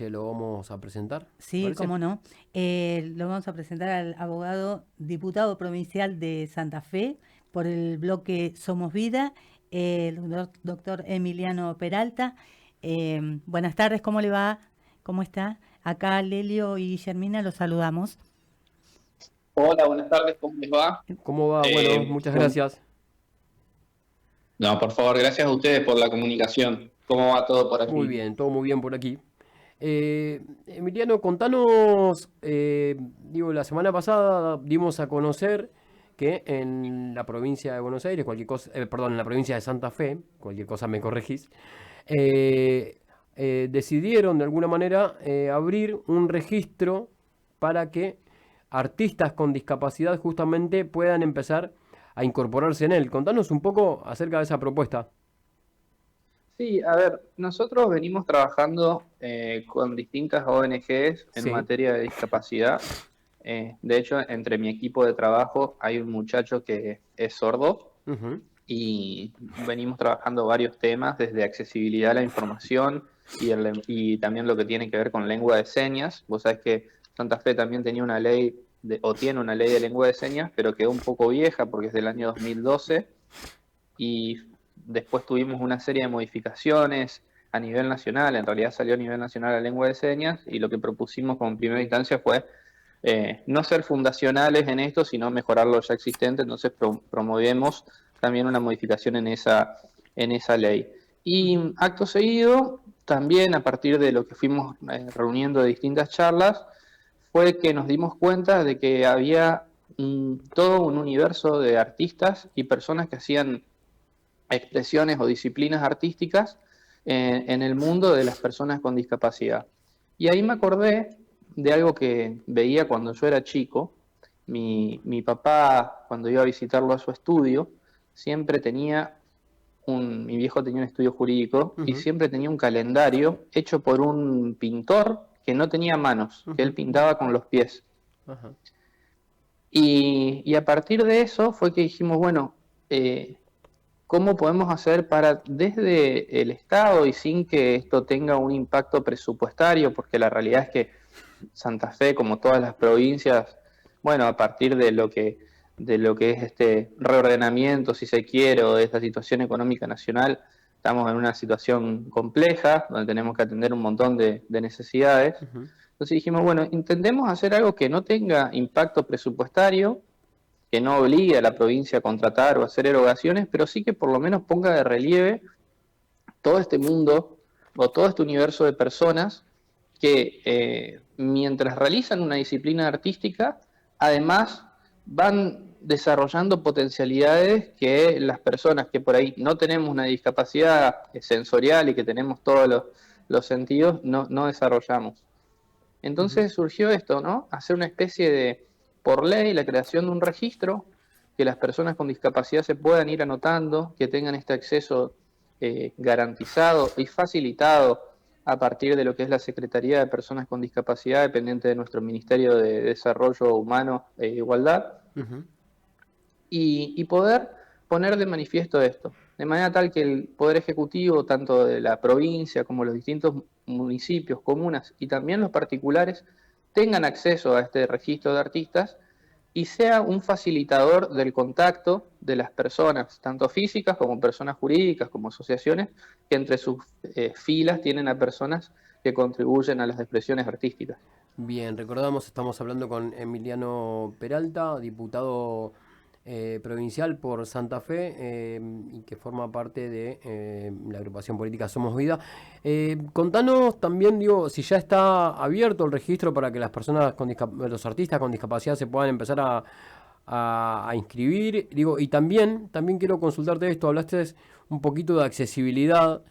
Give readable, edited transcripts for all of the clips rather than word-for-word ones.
Lo vamos a presentar, ¿te Sí, parece? cómo no. Lo vamos a presentar al abogado diputado provincial de Santa Fe por el bloque Somos Vida, el doctor Emiliano Peralta. Buenas tardes, ¿cómo le va? ¿Cómo está? Acá Lelio y Guillermina los saludamos. Hola, buenas tardes, ¿cómo les va? ¿Cómo va? Bueno, muchas Bueno, gracias. no, por favor, gracias a ustedes por la comunicación. ¿Cómo va todo por Muy allí? bien, todo muy bien por aquí. Emiliano, contanos, la semana pasada dimos a conocer que en la provincia de Buenos Aires, cualquier cosa, perdón, en la provincia de Santa Fe, cualquier cosa me corregís, eh, decidieron de alguna manera abrir un registro para que artistas con discapacidad justamente puedan empezar a incorporarse en él. Contanos un poco acerca de esa propuesta. Sí, a ver, nosotros venimos trabajando con distintas ONGs en Sí. materia de discapacidad. De hecho, entre mi equipo de trabajo hay un muchacho que es sordo Ujú. y venimos trabajando varios temas, desde accesibilidad a la información y también lo que tiene que ver con lengua de señas. Vos sabés que Santa Fe también tenía una ley o tiene una ley de lengua de señas, pero quedó un poco vieja porque es del año 2012 y después tuvimos una serie de modificaciones a nivel nacional. En realidad salió a nivel nacional la lengua de señas y lo que propusimos como primera instancia fue no ser fundacionales en esto, sino mejorar lo ya existente. Entonces promovemos también una modificación en esa ley. Y acto seguido, también a partir de lo que fuimos reuniendo de distintas charlas, fue que nos dimos cuenta de que había todo un universo de artistas y personas que hacían expresiones o disciplinas artísticas en el mundo de las personas con discapacidad. Y ahí me acordé de algo que veía cuando yo era chico. Mi papá, cuando iba a visitarlo a su estudio, siempre tenía mi viejo tenía un estudio jurídico y Ujú. siempre tenía un calendario hecho por un pintor que no tenía manos, que él Ujú. pintaba con los pies. Ajá. Y a partir de eso fue que dijimos, bueno, ¿cómo podemos hacer para desde el Estado y sin que esto tenga un impacto presupuestario? Porque la realidad es que Santa Fe, como todas las provincias, bueno, a partir de lo que es este reordenamiento, si se quiere, o de esta situación económica nacional, estamos en una situación compleja, donde tenemos que atender un montón de necesidades. Ujú. Entonces dijimos, bueno, intentemos hacer algo que no tenga impacto presupuestario, que no obligue a la provincia a contratar o hacer erogaciones, pero sí que por lo menos ponga de relieve todo este mundo o todo este universo de personas que mientras realizan una disciplina artística, además van desarrollando potencialidades que las personas que por ahí no tenemos una discapacidad sensorial y que tenemos todos los sentidos, no desarrollamos. Ujú. Entonces surgió esto, ¿no? Hacer una especie de, por ley, la creación de un registro, que las personas con discapacidad se puedan ir anotando, que tengan este acceso garantizado y facilitado a partir de lo que es la Secretaría de Personas con Discapacidad, dependiente de nuestro Ministerio de Desarrollo Humano e Igualdad, Ujú. y poder poner de manifiesto esto, de manera tal que el Poder Ejecutivo, tanto de la provincia como los distintos municipios, comunas y también los particulares, tengan acceso a este registro de artistas y sea un facilitador del contacto de las personas, tanto físicas como personas jurídicas, como asociaciones, que entre sus filas tienen a personas que contribuyen a las expresiones artísticas. Bien, recordamos, estamos hablando con Emiliano Peralta, diputado provincial por Santa Fe y que forma parte de la agrupación política Somos Vida. Contanos también, digo, si ya está abierto el registro para que las personas con los artistas con discapacidad se puedan empezar a inscribir. Digo, y también quiero consultarte esto, hablaste un poquito de accesibilidad.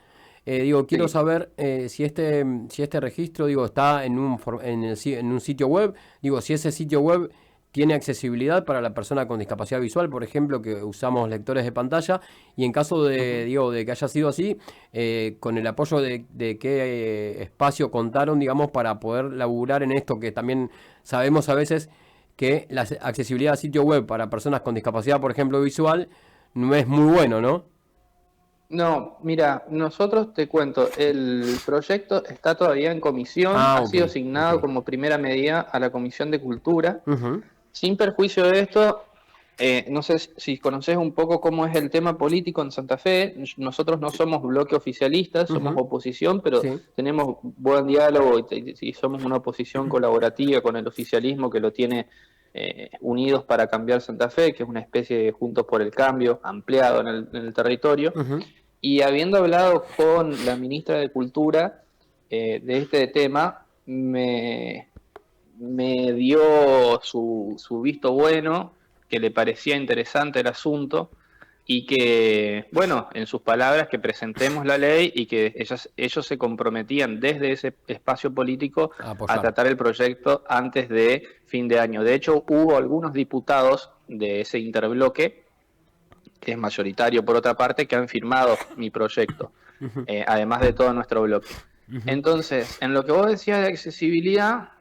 Quiero Sí. saber si este registro, está en un sitio web. Digo, si ese sitio web tiene accesibilidad para la persona con discapacidad visual, por ejemplo, que usamos lectores de pantalla. Y en caso Ujú. de que haya sido así, con el apoyo de qué espacio contaron, digamos, para poder laburar en esto, que también sabemos a veces que la accesibilidad a sitio web para personas con discapacidad, por ejemplo, visual, no es muy bueno, ¿no? No, mira, nosotros te cuento, el proyecto está todavía en comisión, ha Ok, sido asignado ok. como primera medida a la Comisión de Cultura. Ujú. Sin perjuicio de esto, no sé si conoces un poco cómo es el tema político en Santa Fe. Nosotros no somos bloque oficialista, somos Ujú. oposición, pero Sí. tenemos buen diálogo y somos una oposición colaborativa con el oficialismo que lo tiene Unidos para Cambiar Santa Fe, que es una especie de Juntos por el Cambio ampliado en el territorio. Ujú. Y habiendo hablado con la ministra de Cultura de este tema, me dio su visto bueno, que le parecía interesante el asunto y que, bueno, en sus palabras, que presentemos la ley y que ellos se comprometían desde ese espacio político A a apoyar. tratar el proyecto antes de fin de año. De hecho, hubo algunos diputados de ese interbloque, que es mayoritario por otra parte, que han firmado mi proyecto, Ujú. además de todo nuestro bloque. Ujú. Entonces, en lo que vos decías de accesibilidad,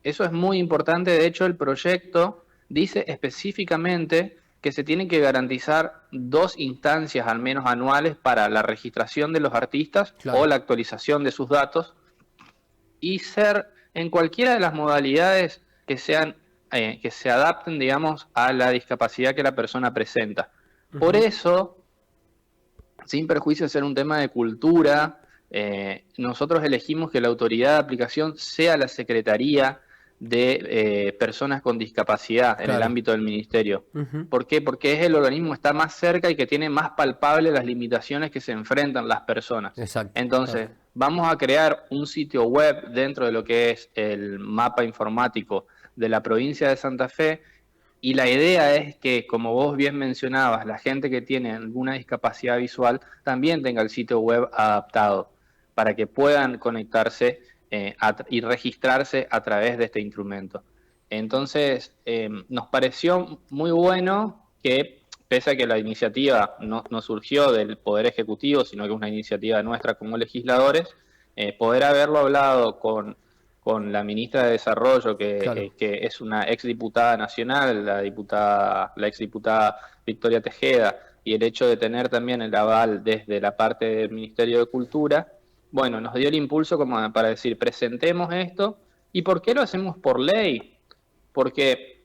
eso es muy importante. De hecho, el proyecto dice específicamente que se tienen que garantizar 2 instancias al menos anuales para la registración de los artistas o Claro. la actualización de sus datos y ser en cualquiera de las modalidades que sean que se adapten, digamos, a la discapacidad que la persona presenta. Por Ujú. eso, sin perjuicio de ser un tema de cultura, nosotros elegimos que la autoridad de aplicación sea la Secretaría de Personas con Discapacidad en el Claro. ámbito del ministerio. Ujú. ¿Por qué? Porque es el organismo que está más cerca y que tiene más palpable las limitaciones que se enfrentan las personas. Exacto. Claro. Entonces, vamos a crear un sitio web dentro de lo que es el mapa informático de la provincia de Santa Fe, y la idea es que, como vos bien mencionabas, la gente que tiene alguna discapacidad visual también tenga el sitio web adaptado para que puedan conectarse y registrarse a través de este instrumento. Entonces, nos pareció muy bueno que, pese a que la iniciativa no surgió del Poder Ejecutivo, sino que es una iniciativa nuestra como legisladores, poder haberlo hablado con la ministra de Desarrollo, Claro. que es una exdiputada nacional, la exdiputada Victoria Tejeda, y el hecho de tener también el aval desde la parte del Ministerio de Cultura, bueno, nos dio el impulso como para decir, presentemos esto. ¿Y por qué lo hacemos por ley? Porque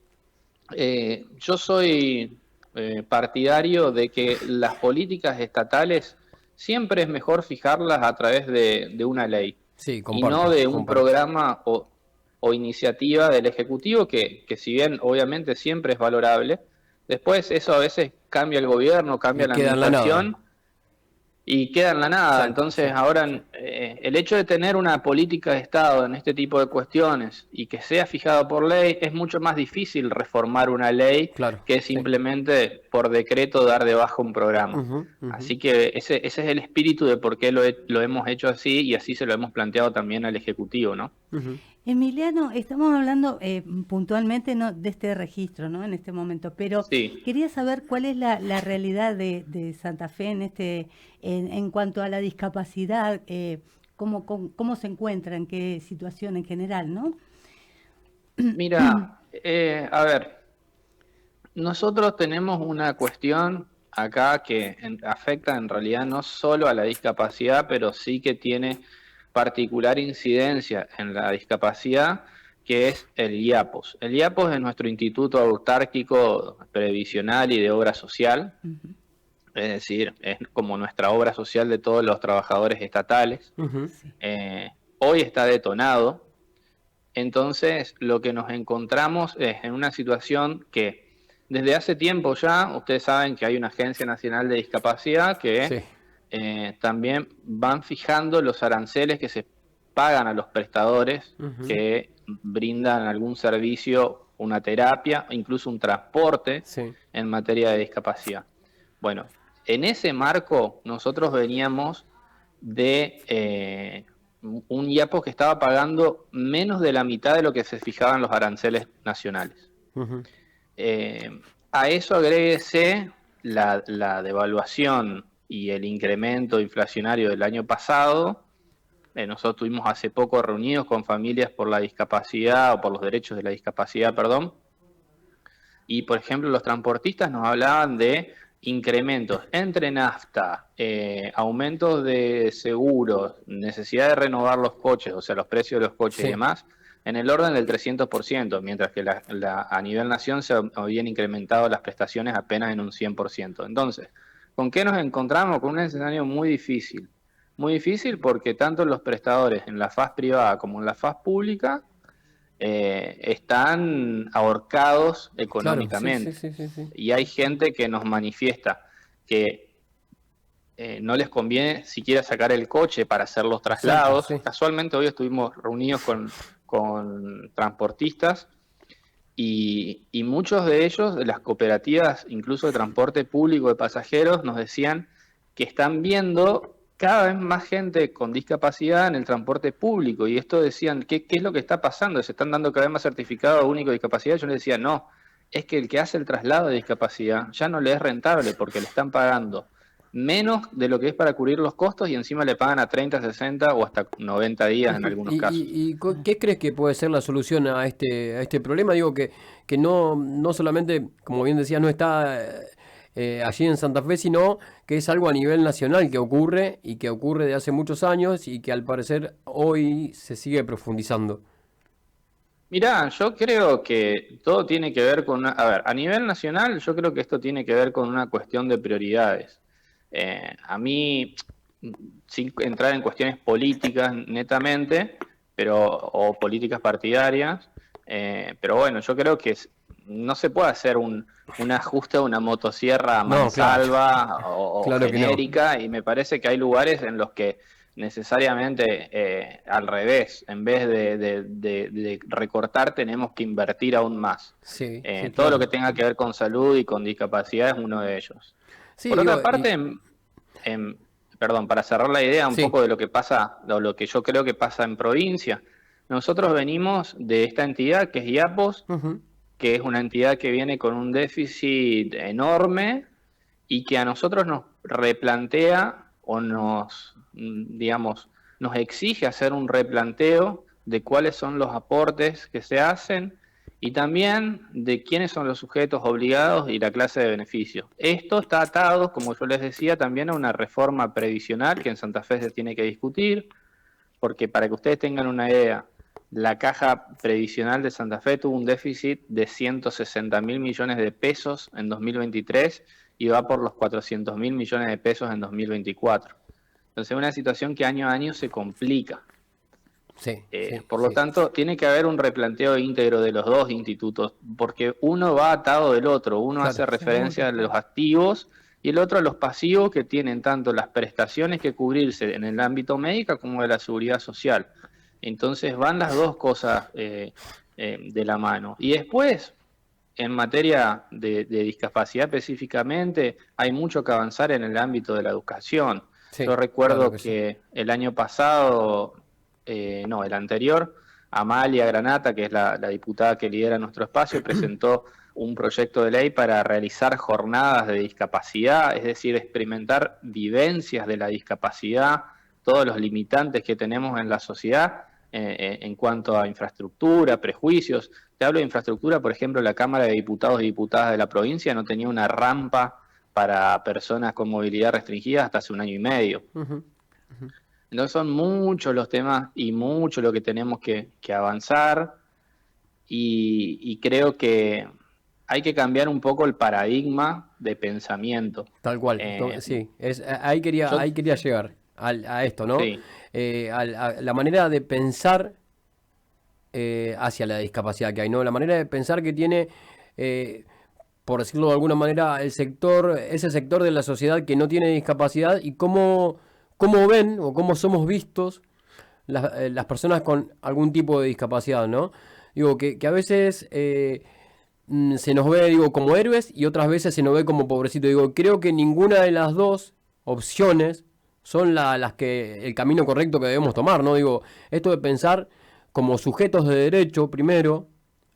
yo soy partidario de que las políticas estatales siempre es mejor fijarlas a través de una ley Sí, y no comparto, de un comparto. programa o iniciativa del Ejecutivo que si bien obviamente siempre es valorable, después eso a veces cambia el gobierno, cambia Y la queda en la nada. administración y queda en la nada. Exacto, Entonces, sí, ahora sí. el hecho de tener una política de Estado en este tipo de cuestiones y que sea fijado por ley, es mucho más difícil reformar una ley Claro, que sí. simplemente por decreto dar de baja un programa. Ujú. Ujú. Así que ese es el espíritu de por qué lo hemos hecho así y así se lo hemos planteado también al Ejecutivo, ¿no? Ujú. Emiliano, estamos hablando puntualmente, ¿no?, de este registro, ¿no?, en este momento, pero Sí, quería saber cuál es la realidad de Santa Fe en cuanto a la discapacidad, cómo se encuentra, en qué situación en general, ¿no? mira, a ver, nosotros tenemos una cuestión acá que afecta en realidad no solo a la discapacidad, pero sí que tiene particular incidencia en la discapacidad, que es el IAPOS. El IAPOS es nuestro Instituto Autárquico Previsional y de Obra Social, Ujú. es decir, es como nuestra obra social de todos los trabajadores estatales. Ujú. Sí. Hoy está detonado, entonces lo que nos encontramos es en una situación que desde hace tiempo ya, ustedes saben que hay una Agencia Nacional de Discapacidad que Sí. también van fijando los aranceles que se pagan a los prestadores Ujú. que brindan algún servicio, una terapia, incluso un transporte Sí. en materia de discapacidad. Bueno, en ese marco nosotros veníamos de un IAPO que estaba pagando menos de la mitad de lo que se fijaban los aranceles nacionales. Ujú. Eh, a eso agréguese la devaluación y el incremento inflacionario del año pasado. Nosotros estuvimos hace poco reunidos con familias por la discapacidad o por los derechos de la discapacidad, perdón. Y por ejemplo, los transportistas nos hablaban de incrementos entre nafta, aumentos de seguros, necesidad de renovar los coches, o sea, los precios de los coches y Sí, demás, en el orden del 300%, mientras que a nivel nación se habían incrementado las prestaciones apenas en un 100%. Entonces, ¿con qué nos encontramos? Con un escenario muy difícil. Muy difícil porque tanto los prestadores en la faz privada como en la faz pública están ahorcados claro, sí, sí, económicamente. sí, sí, sí. Y hay gente que nos manifiesta que no les conviene siquiera sacar el coche para hacer los Exacto, traslados. sí. Casualmente hoy estuvimos reunidos con transportistas y muchos de ellos, de las cooperativas, incluso de transporte público de pasajeros, nos decían que están viendo cada vez más gente con discapacidad en el transporte público. Y esto decían, ¿qué es lo que está pasando? ¿Se están dando cada vez más certificados únicos de discapacidad? Yo les decía, no, es que el que hace el traslado de discapacidad ya no le es rentable porque le están pagando menos de lo que es para cubrir los costos y encima le pagan a 30, 60 o hasta 90 días en Ujú. algunos casos. ¿Qué crees que puede ser la solución a este problema? Digo que no solamente, como bien decías, no está allí en Santa Fe, sino que es algo a nivel nacional que ocurre y que ocurre de hace muchos años y que al parecer hoy se sigue profundizando. Mirá, yo creo que todo tiene que ver con a ver, a nivel nacional yo creo que esto tiene que ver con una cuestión de prioridades. A mí, sin entrar en cuestiones políticas netamente, o políticas partidarias, pero bueno, yo creo que no se puede hacer un ajuste a una motosierra a No, claro, mansalva o claro que no. genérica, y me parece que hay lugares en los que necesariamente al revés, en vez de recortar, tenemos que invertir aún más. Sí, sí, Todo lo claro. que tenga que ver con salud y con discapacidad es uno de ellos. Sí, Por otra digo, parte, perdón, para cerrar la idea un sí. poco de lo que pasa, o lo que yo creo que pasa en provincia, nosotros venimos de esta entidad que es IAPOS, Ujú. que es una entidad que viene con un déficit enorme y que a nosotros nos replantea o digamos, nos exige hacer un replanteo de cuáles son los aportes que se hacen y también de quiénes son los sujetos obligados y la clase de beneficios. Esto está atado, como yo les decía, también a una reforma previsional que en Santa Fe se tiene que discutir, porque para que ustedes tengan una idea, la caja previsional de Santa Fe tuvo un déficit de 160.000 millones de pesos en 2023 y va por los 400.000 millones de pesos en 2024. Entonces es una situación que año a año se complica. Sí, sí, Por lo sí. tanto, tiene que haber un replanteo íntegro de los dos institutos, porque uno va atado del otro. Uno Claro. hace referencia a los activos y el otro a los pasivos, que tienen tanto las prestaciones que cubrirse en el ámbito médico como de la seguridad social. Entonces van las dos cosas de la mano. Y después, en materia de discapacidad específicamente, hay mucho que avanzar en el ámbito de la educación. Yo Sí, claro recuerdo que sí. que el año pasado, no, el anterior, Amalia Granata, que es la diputada que lidera nuestro espacio, presentó un proyecto de ley para realizar jornadas de discapacidad, es decir, experimentar vivencias de la discapacidad, todos los limitantes que tenemos en la sociedad en cuanto a infraestructura, prejuicios. Te hablo de infraestructura, por ejemplo, la Cámara de Diputados y Diputadas de la provincia no tenía una rampa para personas con movilidad restringida hasta hace un año y medio. Ujú. Entonces son muchos los temas y mucho lo que tenemos que avanzar y creo que hay que cambiar un poco el paradigma de pensamiento. Tal cual, Eh, sí, yo, ahí quería llegar a esto, ¿no? sí, A la manera de pensar hacia la discapacidad que hay, ¿no? La manera de pensar que tiene, por decirlo de alguna manera, ese sector de la sociedad que no tiene discapacidad y cómo ven o cómo somos vistos las personas con algún tipo de discapacidad, ¿no? Digo, que a veces se nos ve, digo, como héroes y otras veces se nos ve como pobrecito. Digo, creo que ninguna de las dos opciones son las que el camino correcto que debemos tomar, ¿no? Digo, esto de pensar como sujetos de derecho primero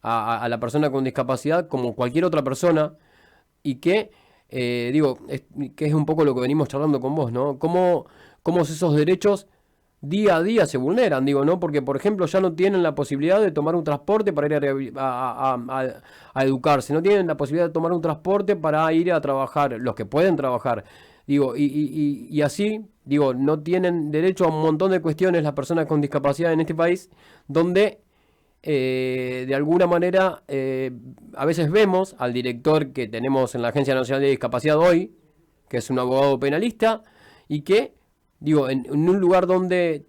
a la persona con discapacidad como cualquier otra persona y que, que es un poco lo que venimos charlando con vos, ¿no? Cómo esos derechos día a día se vulneran, digo, ¿no? Porque, por ejemplo, ya no tienen la posibilidad de tomar un transporte para ir a educarse, no tienen la posibilidad de tomar un transporte para ir a trabajar, los que pueden trabajar, digo, y así, digo, no tienen derecho a un montón de cuestiones las personas con discapacidad en este país, donde de alguna manera a veces vemos al director que tenemos en la Agencia Nacional de Discapacidad hoy, que es un abogado penalista, y que, digo, en un lugar donde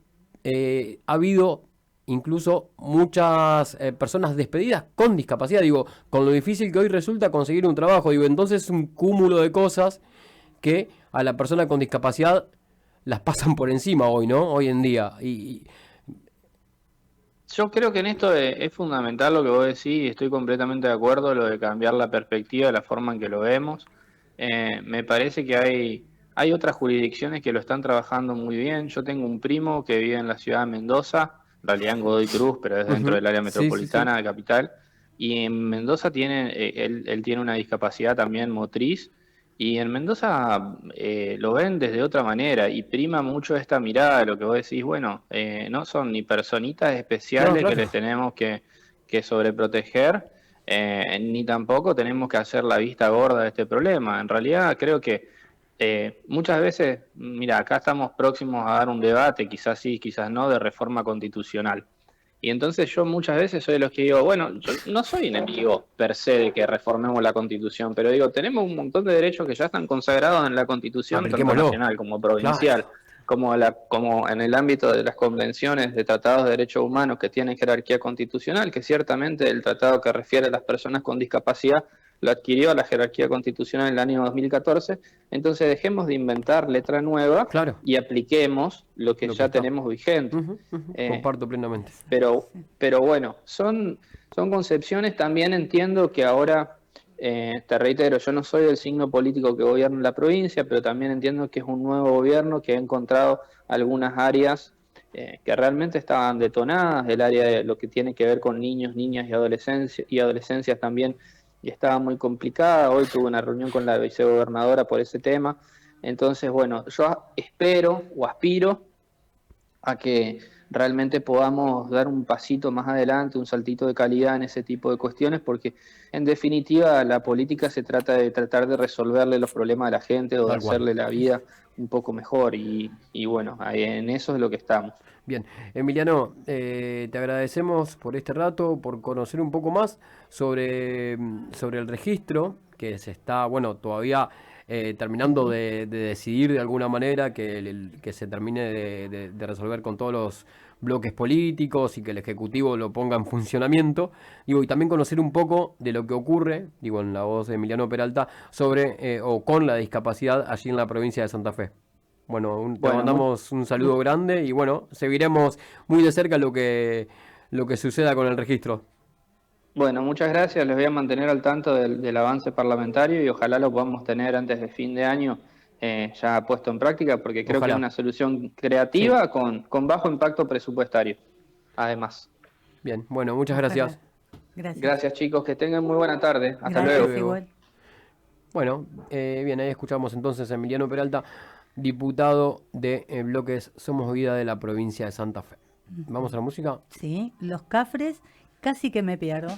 ha habido incluso muchas personas despedidas con discapacidad, digo, con lo difícil que hoy resulta conseguir un trabajo, digo, entonces es un cúmulo de cosas que a la persona con discapacidad las pasan por encima hoy, ¿no? Hoy en día. Yo creo que en esto es fundamental lo que vos decís, y estoy completamente de acuerdo, lo de cambiar la perspectiva, la forma en que lo vemos. Me parece que hay otras jurisdicciones que lo están trabajando muy bien. Yo tengo un primo que vive en la ciudad de Mendoza, en realidad en Godoy Cruz, pero es dentro Ujú. del área Sí, sí, sí. metropolitana de Capital. Y en Mendoza él tiene una discapacidad también motriz. Y en Mendoza lo ven desde otra manera y prima mucho esta mirada de lo que vos decís, bueno, no son ni personitas No, especiales que claro. les tenemos que sobreproteger, ni tampoco tenemos que hacer la vista gorda de este problema. En realidad creo que muchas veces, mira, acá estamos próximos a dar un debate, quizás sí, quizás no, de reforma constitucional. Y entonces yo muchas veces soy de los que digo, bueno, yo no soy enemigo per se de que reformemos la Constitución, pero digo, tenemos un montón de derechos que ya están consagrados en la Constitución, tanto Apliquémoslo. nacional como Claro. provincial, como en el ámbito de las convenciones de tratados de derechos humanos que tienen jerarquía constitucional, que ciertamente el tratado que refiere a las personas con discapacidad lo adquirió a la jerarquía constitucional en el año 2014. Entonces dejemos de inventar letra nueva Claro. y apliquemos lo que Lo que ya está. tenemos vigente. Ujú, ujú. Eh, Comparto plenamente. pero, pero bueno, son concepciones. También entiendo que ahora, te reitero, yo no soy del signo político que gobierna la provincia, pero también entiendo que es un nuevo gobierno que ha encontrado algunas áreas que realmente estaban detonadas, el área de lo que tiene que ver con niños, niñas y adolescencias también, y estaba muy complicada. Hoy tuve una reunión con la vicegobernadora por ese tema. Entonces, bueno, yo espero o aspiro a que realmente podamos dar un pasito más adelante, un saltito de calidad en ese tipo de cuestiones, porque en definitiva la política se trata de tratar de resolverle los problemas a la gente o de Tal cual. hacerle la vida un poco mejor y bueno, en eso es lo que estamos. Bien, Emiliano, te agradecemos por este rato, por conocer un poco más sobre el registro, que se está, bueno, todavía terminando de decidir de alguna manera, que se termine de resolver con todos los bloques políticos y que el Ejecutivo lo ponga en funcionamiento. Digo, y también conocer un poco de lo que ocurre, digo, en la voz de Emiliano Peralta, sobre o con la discapacidad allí en la provincia de Santa Fe. Bueno, te Bueno, mandamos un saludo grande y bueno, seguiremos muy de cerca lo que suceda con el registro. bueno, muchas gracias, les voy a mantener al tanto del avance parlamentario y ojalá lo podamos tener antes de fin de año ya puesto en práctica, porque creo que es Ojalá. una solución Sí. creativa con bajo impacto presupuestario, además. Bien, bueno, muchas Ojalá. gracias. Gracias. Gracias chicos, que tengan muy buena tarde. Hasta Hasta luego. Gracias luego. igual. Bueno, bien, ahí escuchamos entonces a Emiliano Peralta, diputado de bloques Somos Vida de la provincia de Santa Fe. ¿Vamos a la música? Sí, los Cafres, casi que me pierdo.